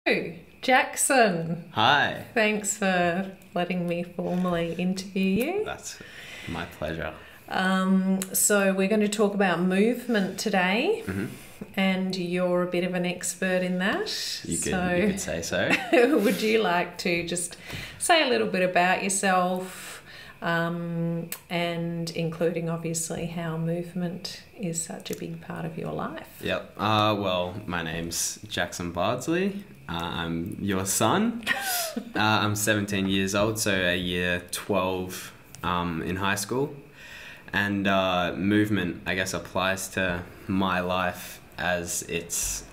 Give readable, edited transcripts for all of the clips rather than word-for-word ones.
Hey, Jackson, Hi. thanks for letting me formally interview you. That's my pleasure. So we're going to talk about movement today, Mm-hmm. and you're a bit of an expert in that. You could say so. Would you like to just say a little bit about yourself, and including obviously how movement is such a big part of your life? Yep. Well, my name's Jackson Bardsley. I'm your son. I'm 17 years old, so a year 12 in high school. And movement, I guess, applies to my life as it's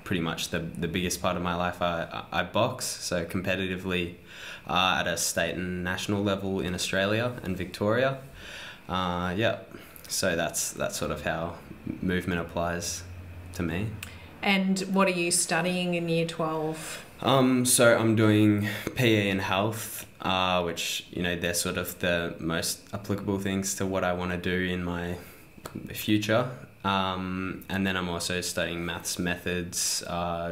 pretty much the biggest part of my life. I box, so competitively at a state and national level in Australia and Victoria. Yeah, so that's sort of how movement applies to me. And what are you studying in year 12? So I'm doing PE and health, which, they're sort of the most applicable things to what I want to do in my future. And then I'm also studying maths methods,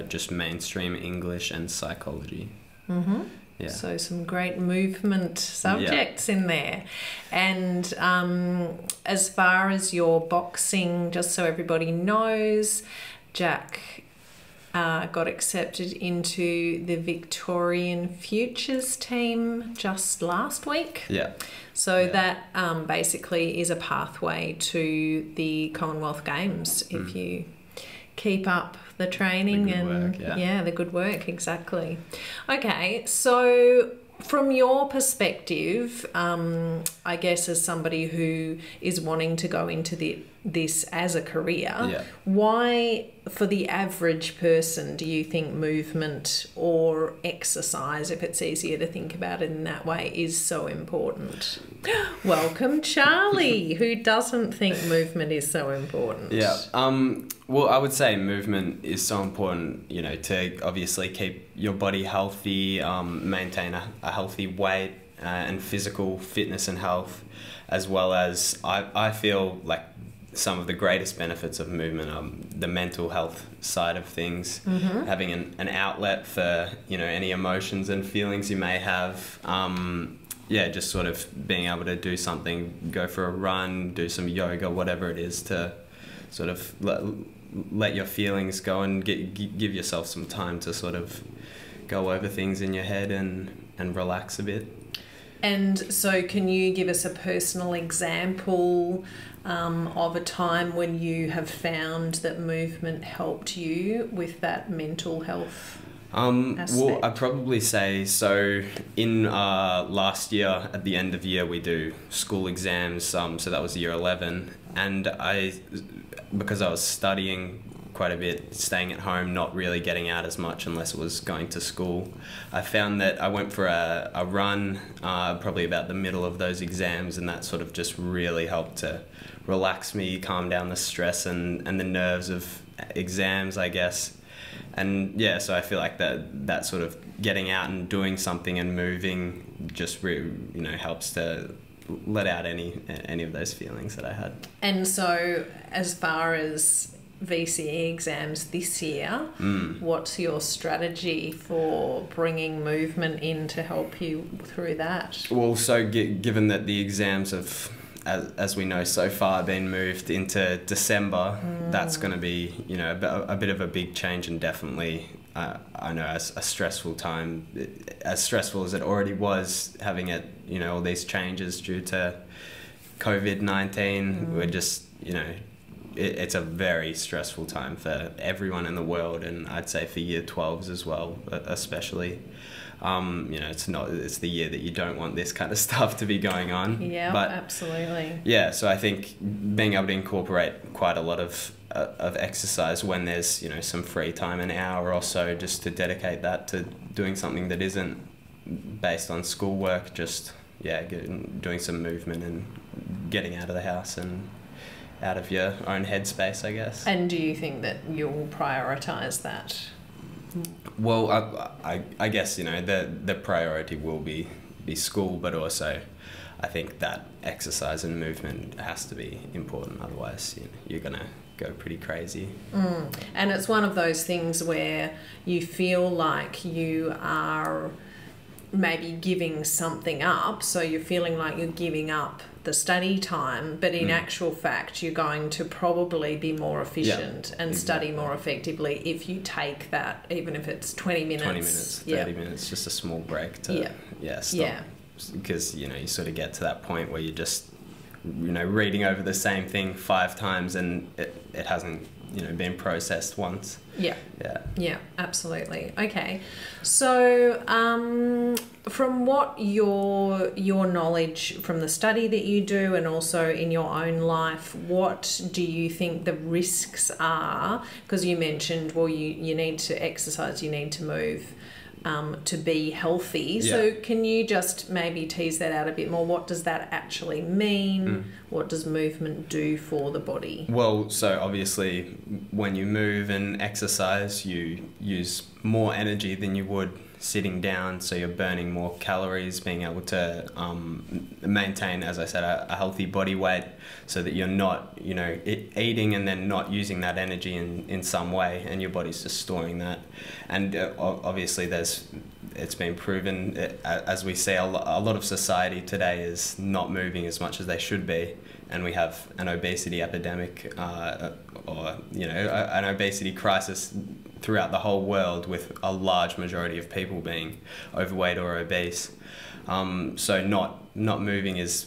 just mainstream English and psychology. Mm-hmm. Yeah. So some great movement subjects in there. And as far as your boxing, just so everybody knows, Jack got accepted into the Victorian Futures team just last week. Yeah. So that basically is a pathway to the Commonwealth Games if you keep up the training the good work, exactly. Okay, so from your perspective, I guess as somebody who is wanting to go into this as a career, why, for the average person, do you think movement or exercise, if it's easier to think about it in that way, is so important? Welcome, Charlie, who doesn't think movement is so important. Yeah. Well, I would say movement is so important, to obviously keep your body healthy, maintain a healthy weight and physical fitness and health, as well as I feel like some of the greatest benefits of movement, the mental health side of things, having an outlet for, any emotions and feelings you may have. Just sort of being able to do something, go for a run, do some yoga, whatever it is, to sort of let your feelings go and give yourself some time to sort of go over things in your head and relax a bit. And so can you give us a personal example of a time when you have found that movement helped you with that mental health aspect? Well, I'd probably say, so in last year, at the end of the year, we do school exams, so that was year 11, and because I was studying quite a bit, staying at home, not really getting out as much unless it was going to school, I found that I went for a run probably about the middle of those exams, and that sort of just really helped to relax me, calm down the stress and the nerves of exams, I guess. And yeah, so I feel like that sort of getting out and doing something and moving just helps to let out any of those feelings that I had. And so as far as VCE exams this year, what's your strategy for bringing movement in to help you through that? Well, so given that the exams have, as we know so far, been moved into December, that's going to be, a bit of a big change, and definitely, I know, as a stressful time, as stressful as it already was, having it, all these changes due to COVID-19, we're just, it's a very stressful time for everyone in the world, and I'd say for year 12s as well, especially. It's the year that you don't want this kind of stuff to be going on. Yeah, but absolutely. Yeah, so I think being able to incorporate quite a lot of exercise when there's, some free time, an hour or so, just to dedicate that to doing something that isn't based on schoolwork, just, doing some movement and getting out of the house and out of your own headspace, I guess. And do you think that you'll prioritise that? Well, I guess, the priority will be school, but also I think that exercise and movement has to be important. Otherwise, you're gonna go pretty crazy. And it's one of those things where you feel like you are maybe giving something up, so you're feeling like you're giving up the study time, but in actual fact you're going to probably be more efficient and study more effectively if you take that, even if it's 20 minutes, 30 minutes, just a small break to stop. Because you sort of get to that point where you're just reading over the same thing 5 times and it hasn't been processed once. Yeah, absolutely. Okay, so from what your knowledge from the study that you do and also in your own life, what do you think the risks are? Because you mentioned, well, you need to exercise, you need to move to be healthy. So can you just maybe tease that out a bit more? What does that actually mean? What does movement do for the body? Well, so obviously when you move and exercise, you use more energy than you would sitting down, so you're burning more calories, being able to maintain, as I said, a healthy body weight, so that you're not eating and then not using that energy in some way, and your body's just storing that. And obviously it's been proven, as we see, a lot of society today is not moving as much as they should be, and we have an obesity epidemic or an obesity crisis throughout the whole world, with a large majority of people being overweight or obese. So not moving is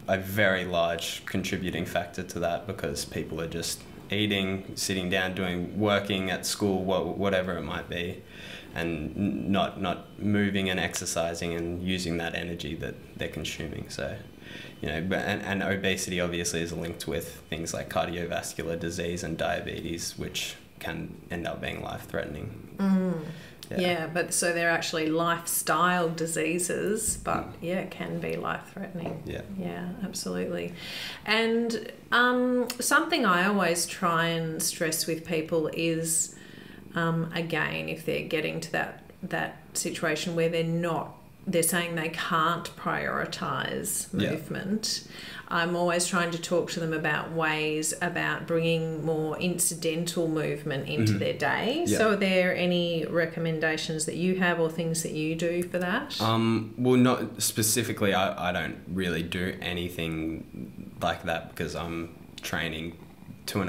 a very large contributing factor to that, because people are just eating, sitting down, working at school, whatever it might be, and not moving and exercising and using that energy that they're consuming. So and obesity obviously is linked with things like cardiovascular disease and diabetes, which can end up being life-threatening. But so they're actually lifestyle diseases, but can be life-threatening. Yeah, absolutely. And something I always try and stress with people is, again, if they're getting to that situation where they're saying they can't prioritise movement, I'm always trying to talk to them about ways about bringing more incidental movement into their day. So are there any recommendations that you have or things that you do for that? Well, not specifically. I don't really do anything like that, because I'm training 2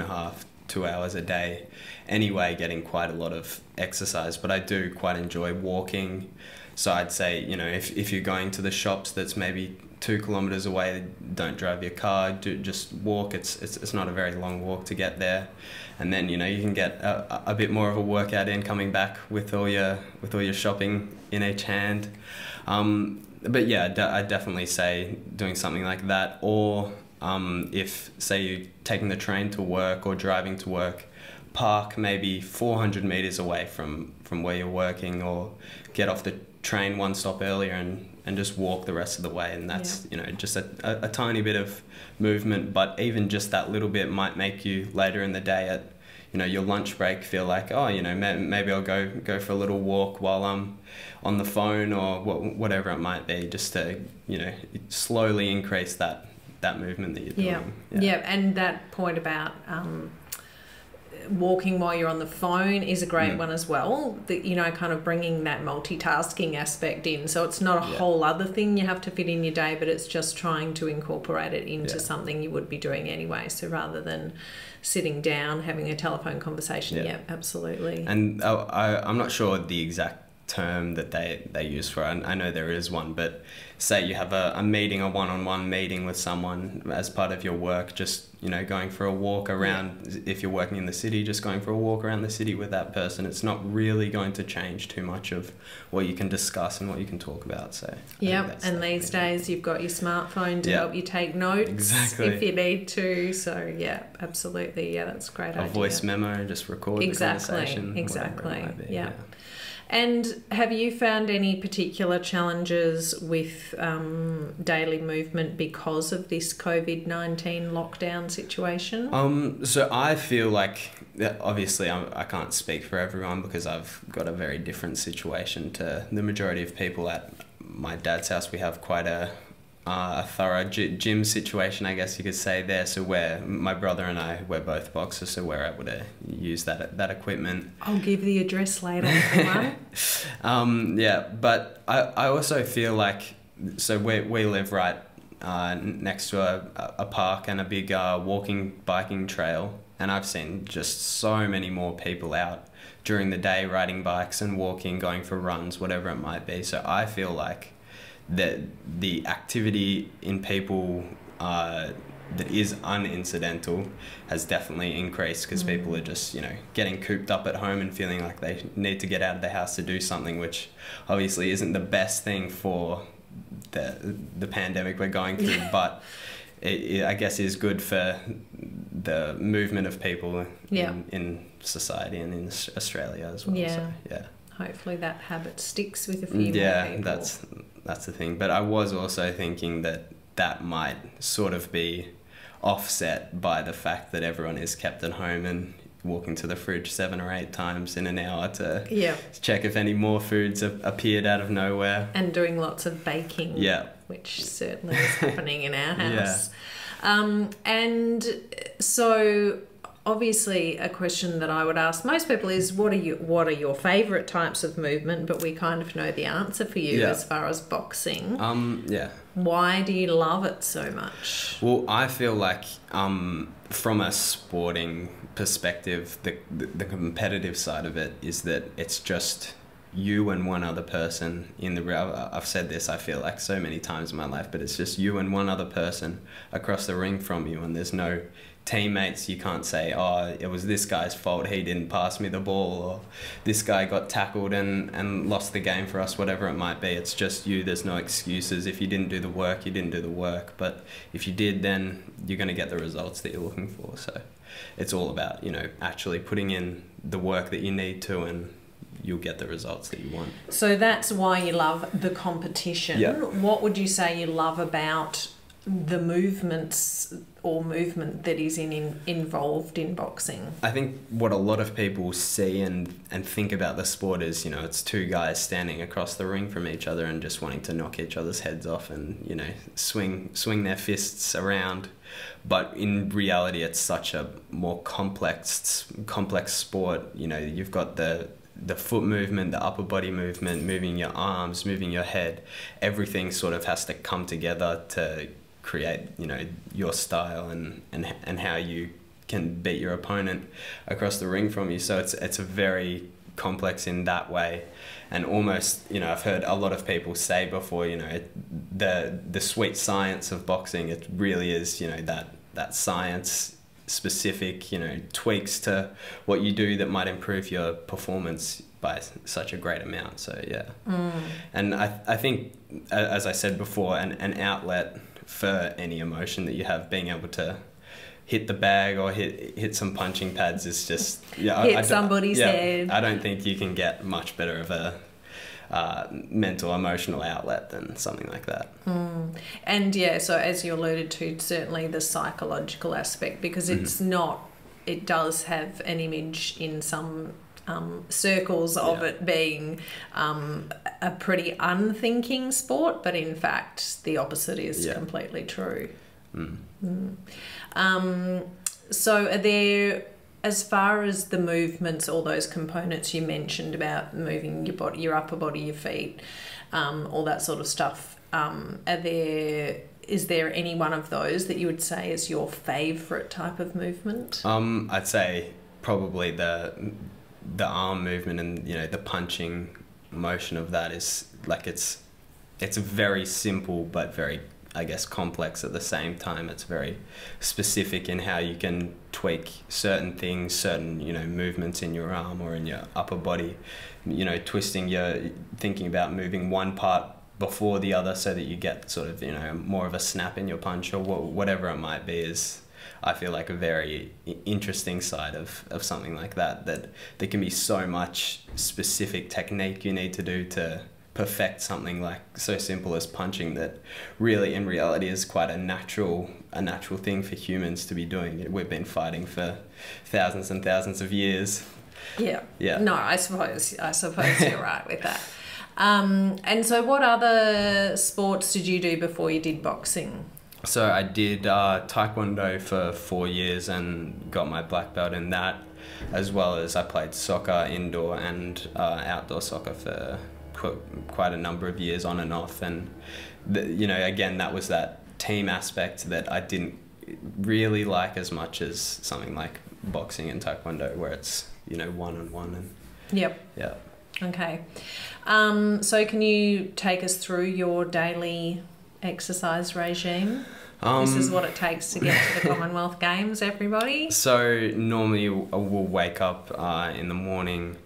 hours a day anyway, getting quite a lot of exercise. But I do quite enjoy walking. So I'd say, if you're going to the shops that's maybe 2 kilometers away, don't drive your car, just walk. It's not a very long walk to get there. And then, you can get a bit more of a workout in coming back with all your shopping in each hand. But yeah, I'd definitely say doing something like that. Or if, say, you're taking the train to work or driving to work, park maybe 400 meters away from where you're working, or get off the train one stop earlier and just walk the rest of the way. And that's just a tiny bit of movement, but even just that little bit might make you later in the day at your lunch break feel like, maybe I'll go for a little walk while I'm on the phone, or whatever it might be, just to slowly increase that movement that you're doing. And that point about walking while you're on the phone is a great one as well. Kind of bringing that multitasking aspect in. So it's not a whole other thing you have to fit in your day, but it's just trying to incorporate it into something you would be doing anyway. So rather than sitting down, having a telephone conversation, absolutely. And I'm not sure the exact term that they use for it. I know there is one, but say you have a meeting, a one-on-one meeting with someone as part of your work, just going for a walk around. If you're working in the city, just going for a walk around the city with that person. It's not really going to change too much of what you can discuss and what you can talk about. So and these days you've got your smartphone to help you take notes if you need to. So absolutely, that's a great idea. A voice memo, just record the conversation. Exactly. And have you found any particular challenges with daily movement because of this COVID-19 lockdown situation? So I feel like, obviously I can't speak for everyone, because I've got a very different situation to the majority of people. At my dad's house, we have quite a a thorough gym situation, I guess you could say there. So my brother and I, we're both boxers, so we're able to use that equipment. I'll give the address later, everyone. Yeah, but I also feel like, so we live right next to a park and a big biking trail, and I've seen just so many more people out during the day riding bikes and walking, going for runs, whatever it might be. So I feel like that the activity in people that is unincidental has definitely increased, because people are just, getting cooped up at home and feeling like they need to get out of the house to do something, which obviously isn't the best thing for the pandemic we're going through, but it I guess is good for the movement of people in society and in Australia as well. Yeah. So, yeah. Hopefully that habit sticks with a few more people. Yeah, that's the thing. But I was also thinking that might sort of be offset by the fact that everyone is kept at home and walking to the fridge 7 or 8 times in an hour to check if any more foods have appeared out of nowhere. And doing lots of baking, which certainly is happening in our house. And so obviously a question that I would ask most people is, what are your favourite types of movement? But we kind of know the answer for you as far as boxing. Why do you love it so much? Well, I feel like from a sporting perspective, the competitive side of it is that it's just you and one other person in the... I've said this, I feel like, so many times in my life, but it's just you and one other person across the ring from you, and there's no teammates. You can't say, oh, it was this guy's fault, he didn't pass me the ball, or this guy got tackled and lost the game for us, whatever it might be. It's just you. There's no excuses. If you didn't do the work, you didn't do the work, but if you did, then you're going to get the results that you're looking for. So it's all about, actually putting in the work that you need to, and you'll get the results that you want. So that's why you love the competition. What would you say you love about the movements or movement that is involved in boxing? I think what a lot of people see and think about the sport is, it's 2 guys standing across the ring from each other and just wanting to knock each other's heads off and, swing their fists around. But in reality, it's such a more complex sport. You've got the foot movement, the upper body movement, moving your arms, moving your head. Everything sort of has to come together to create, your style and how you can beat your opponent across the ring from you. So it's a very complex in that way. And almost, I've heard a lot of people say before, the sweet science of boxing, it really is, that science specific, tweaks to what you do that might improve your performance by such a great amount. So and I think, as I said before, an outlet for any emotion that you have, being able to hit the bag or hit some punching pads is just hit somebody's head. I don't think you can get much better of a mental, emotional outlet than something like that. And so as you alluded to, certainly the psychological aspect, because it does have an image in some circles of it being a pretty unthinking sport, but in fact the opposite is completely true. So are there, as far as the movements, all those components you mentioned about moving your body, your upper body, your feet, all that sort of stuff, is there any one of those that you would say is your favourite type of movement? I'd say probably the arm movement and the punching motion of that is like it's very simple but very, I guess, complex at the same time. It's very specific in how you can tweak certain things, certain movements in your arm or in your upper body, thinking about moving one part before the other so that you get sort of more of a snap in your punch, or whatever it might be, is, I feel like, a very interesting side of something like that there can be so much specific technique you need to do to perfect something like so simple as punching, that really in reality is quite a natural thing for humans to be doing. We've been fighting for thousands and thousands of years. No, I suppose you're right with that. And so what other sports did you do before you did boxing? So I did Taekwondo for 4 years and got my black belt in that, as well as I played soccer, indoor and outdoor soccer for quite a number of years on and off. And, again, that was that team aspect that I didn't really like as much as something like boxing and Taekwondo, where it's, one-on-one. And Yep. Yeah. Okay. So can you take us through your daily exercise regime? This is what it takes to get to the Commonwealth Games, everybody. So normally we'll wake up in the morning,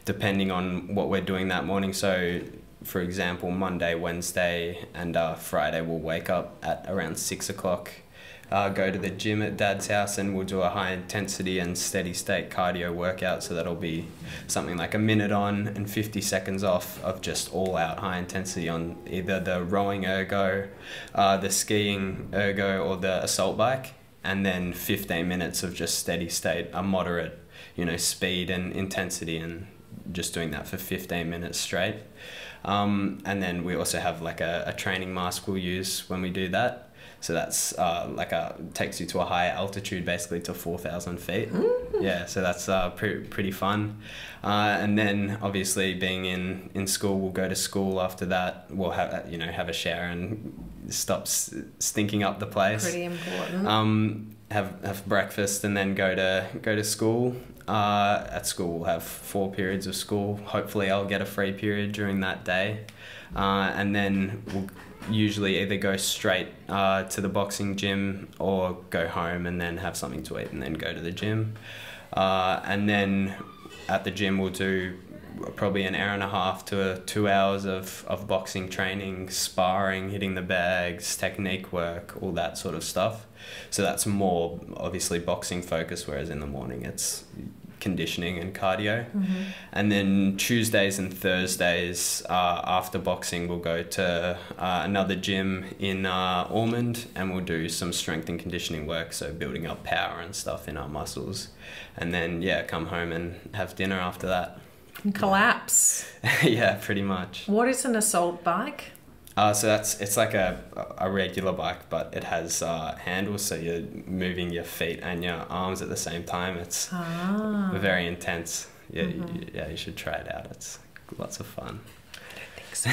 depending on what we're doing that morning. So for example, Monday, Wednesday and Friday we'll wake up at around 6 o'clock, go to the gym at Dad's house, and we'll do a high intensity and steady state cardio workout. So that'll be something like a minute on and 50 seconds off of just all out high intensity on either the rowing ergo, the skiing ergo or the assault bike, and then 15 minutes of just steady state, a moderate, speed and intensity, and just doing that for 15 minutes straight. And then we also have like a training mask we'll use when we do that. So that's takes you to a higher altitude, basically to 4,000 feet. Mm-hmm. Yeah, so that's pretty fun. And then obviously being in school, we'll go to school after that. We'll have a shower and stop stinking up the place. Pretty important. Have breakfast and then go to school. At school we'll have 4 periods of school. Hopefully I'll get a free period during that day. And then we'll usually either go straight to the boxing gym or go home and then have something to eat and then go to the gym. And then at the gym we'll do probably an hour and a half to 2 hours of boxing training, sparring, hitting the bags, technique work, all that sort of stuff. So that's more obviously boxing focused, whereas in the morning it's conditioning and cardio. Mm-hmm. And then Tuesdays and Thursdays after boxing we'll go to another gym in Ormond, and we'll do some strength and conditioning work, so building up power and stuff in our muscles, and then come home and have dinner after that. And collapse. Yeah, pretty much. What is an assault bike? So it's like a regular bike, but it has handles, so you're moving your feet and your arms at the same time. It's very intense. Yeah, Mm-hmm. you should try it out. It's lots of fun. I don't think so.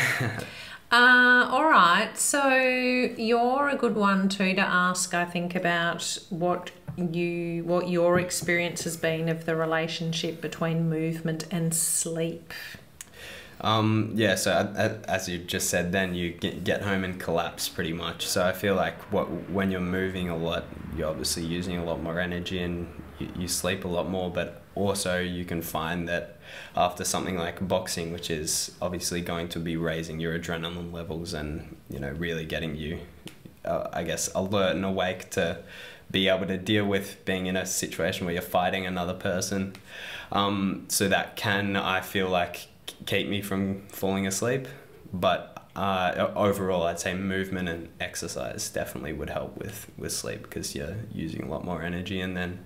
All right, so you're a good one too to ask, I think, about what your experience has been of the relationship between movement and sleep. So as you just said, then you get home and collapse pretty much. So I feel like when you're moving a lot, you're obviously using a lot more energy and you sleep a lot more, but also you can find that after something like boxing, which is obviously going to be raising your adrenaline levels and, really getting you, alert and awake to be able to deal with being in a situation where you're fighting another person. So that can, I feel like, keep me from falling asleep, but overall I'd say movement and exercise definitely would help with sleep, because you're using a lot more energy, and then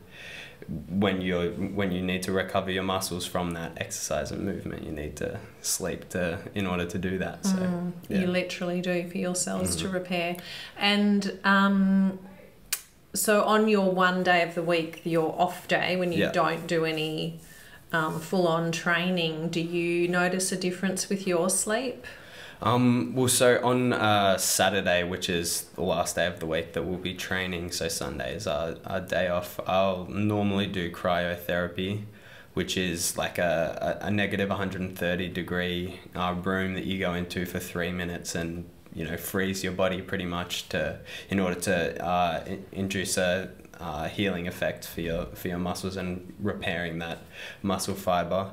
when you need to recover your muscles from that exercise and movement, you need to sleep in order to do that. So you literally do, for your cells to repair. And so on your one day of the week, your off day, when you don't do any full-on training, do you notice a difference with your sleep? So on Saturday, which is the last day of the week that we'll be training, so Sunday is our day off, I'll normally do cryotherapy, which is like a negative 130 degree room that you go into for 3 minutes and freeze your body pretty much in order to induce a healing effect for your muscles and repairing that muscle fiber.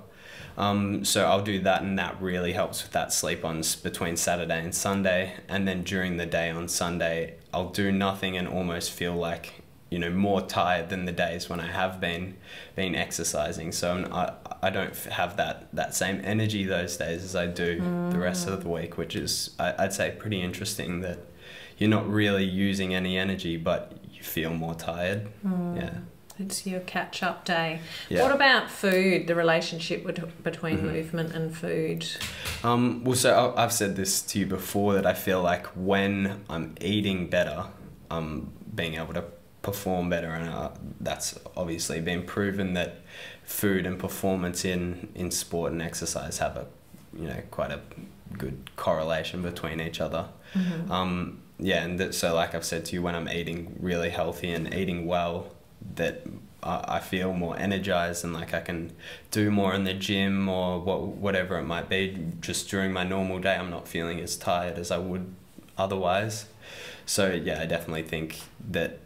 So I'll do that, and that really helps with that sleep between Saturday and Sunday. And then during the day on Sunday, I'll do nothing and almost feel like more tired than the days when I have been exercising. So I don't have that same energy those days as I do the rest of the week, which is I'd say pretty interesting, that you're not really using any energy, but you feel more tired. Yeah. It's your catch-up day. Yeah. What about food, the relationship between movement and food? Well, so I've said this to you before, that I feel like when I'm eating better, I'm being able to perform better, and that's obviously been proven that food and performance in sport and exercise have a, quite a good correlation between each other. So like I've said to you, when I'm eating really healthy and eating well, that I feel more energized and like I can do more in the gym or whatever it might be. Just during my normal day, I'm not feeling as tired as I would otherwise. So yeah, I definitely think that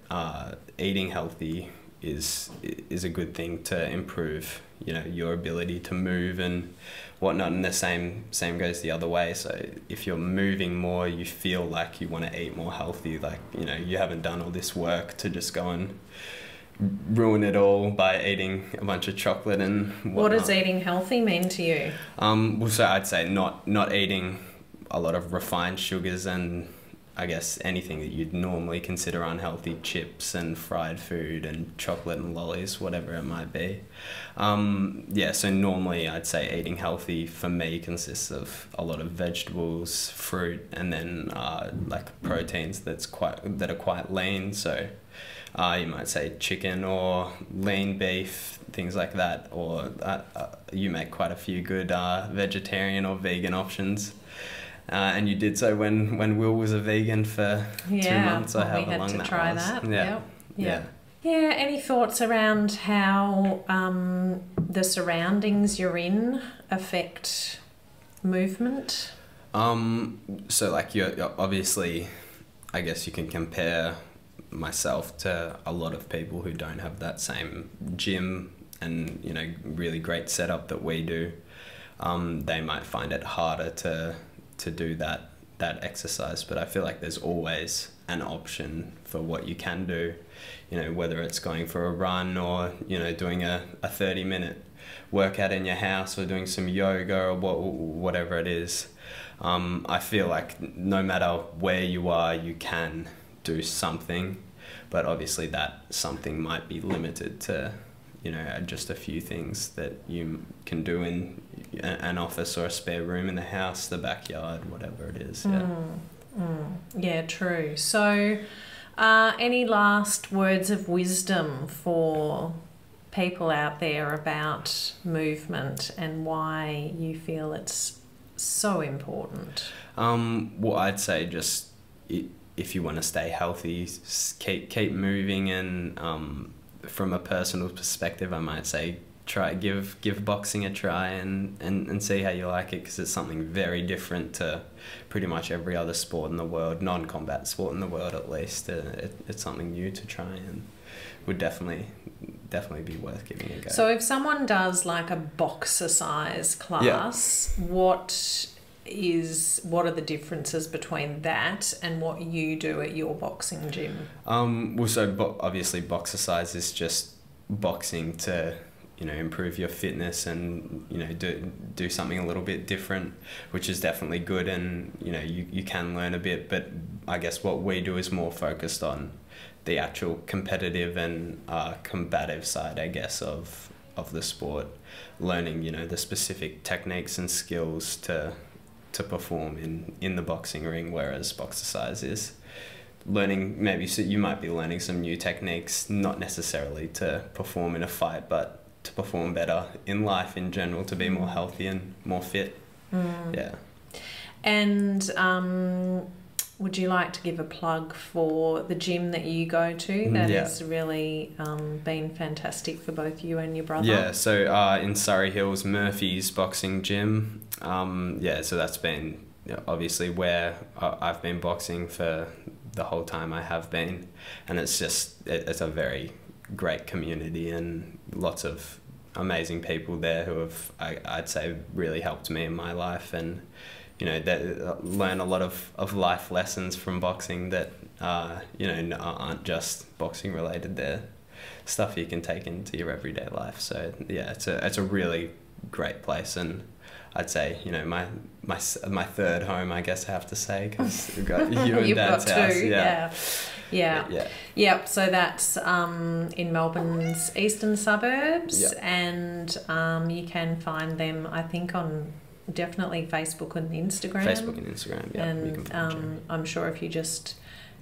eating healthy is a good thing to improve, your ability to move and whatnot, and the same goes the other way. So if you're moving more, you feel like you want to eat more healthy, like, you haven't done all this work to just go and ruin it all by eating a bunch of chocolate and whatnot. What does eating healthy mean to you? Well, so I'd say not eating a lot of refined sugars and I guess anything that you'd normally consider unhealthy, chips and fried food and chocolate and lollies, whatever it might be. So normally I'd say eating healthy for me consists of a lot of vegetables, fruit, and then like proteins that are quite lean. So you might say chicken or lean beef, things like that, or you make quite a few good vegetarian or vegan options. And you did so when Will was a vegan for 2 months or however long that was. We had to try that. Yeah. Yeah, any thoughts around how the surroundings you're in affect movement? So like you're obviously, I guess you can compare myself to a lot of people who don't have that same gym and, really great setup that we do. They might find it harder to do that exercise, but I feel like there's always an option for what you can do, whether it's going for a run or, doing a 30-minute workout in your house or doing some yoga or whatever it is. I feel like no matter where you are, you can do something, but obviously that something might be limited to, just a few things that you can do in an office or a spare room in the house, the backyard, whatever it is. Yeah, true. So any last words of wisdom for people out there about movement and why you feel it's so important? Well, I'd say just if you want to stay healthy, keep moving, and from a personal perspective, I might say give boxing a try and see how you like it, because it's something very different to pretty much every other sport in the world, non-combat sport in the world at least. It's something new to try and would definitely be worth giving a go. So if someone does like a Boxercise class, what are the differences between that and what you do at your boxing gym? Obviously Boxercise is just boxing to improve your fitness and do something a little bit different, which is definitely good, and you can learn a bit, but I guess what we do is more focused on the actual competitive and combative side, I guess, of the sport, learning the specific techniques and skills to perform in the boxing ring, whereas Boxercise is learning, so you might be learning some new techniques, not necessarily to perform in a fight, but to perform better in life in general, to be more healthy and more fit. Yeah. And would you like to give a plug for the gym that you go to that has really been fantastic for both you and your brother? Yeah, so in Surrey Hills, Murphy's Boxing Gym. So that's been obviously where I've been boxing for the whole time I have been, and it's a very great community and lots of amazing people there who have, I'd say, really helped me in my life, and that learn a lot of life lessons from boxing that aren't just boxing related. They're stuff you can take into your everyday life. So yeah, it's a really great place, and I'd say, you know, my third home, I guess I have to say, because we've got you and Dad's house. Two, yeah. So that's in Melbourne's eastern suburbs, and you can find them, I think, on definitely Facebook and Instagram. And you can find I'm sure if you just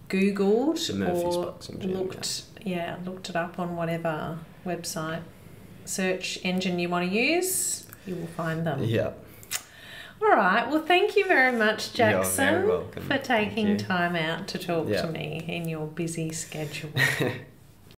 Googled the Murphy's or Boxing Gym, looked it up on whatever website search engine you want to use, you will find them. Yeah. All right. Well, thank you very much, Jackson, You're very welcome. for taking time out to talk to me in your busy schedule.